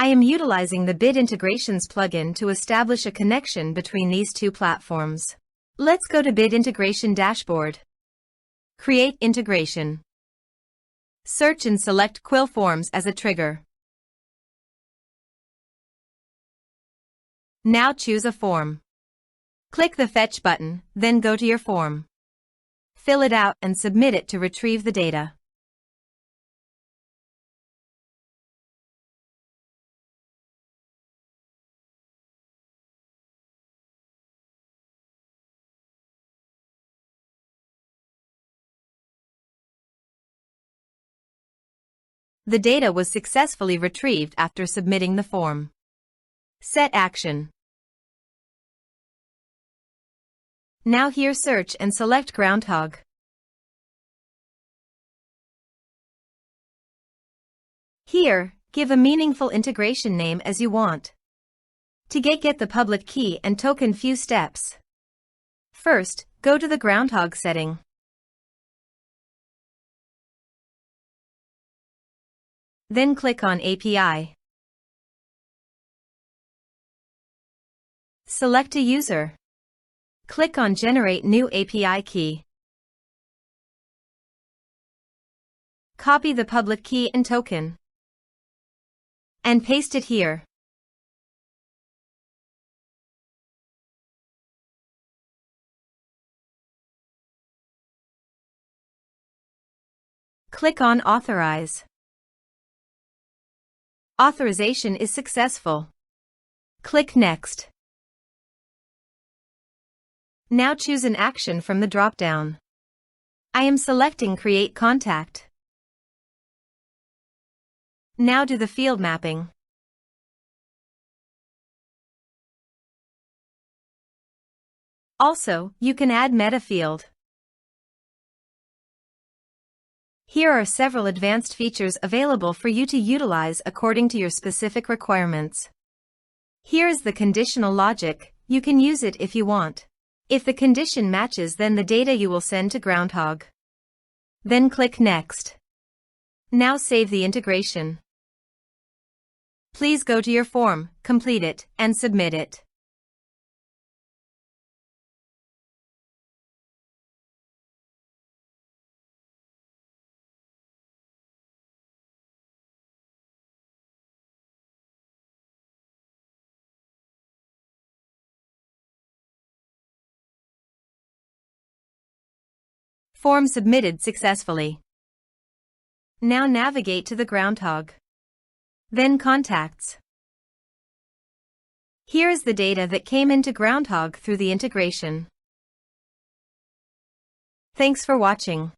I am utilizing the Bid Integrations plugin to establish a connection between these two platforms. Let's go to Bid Integration Dashboard. Create integration. Search and select Quill Forms as a trigger. Now choose a form. Click the Fetch button, then go to your form. Fill it out and submit it to retrieve the data. The data was successfully retrieved after submitting the form. Set action. Now here search and select Groundhogg. Here, give a meaningful integration name as you want. To get the public key and token few steps. First, go to the Groundhogg setting. Then click on API. Select a user. Click on Generate New API Key. Copy the public key and token. And paste it here. Click on Authorize. Authorization is successful. Click Next. Now choose an action from the drop-down. I am selecting Create Contact. Now do the field mapping. Also, you can add meta field. Here are several advanced features available for you to utilize according to your specific requirements. Here is the conditional logic. You can use it if you want. If the condition matches, then the data you will send to Groundhogg. Then click Next. Now save the integration. Please go to your form, complete it, and submit it. Form submitted successfully. Now navigate to the Groundhogg. Then Contacts. Here is the data that came into Groundhogg through the integration. Thanks for watching.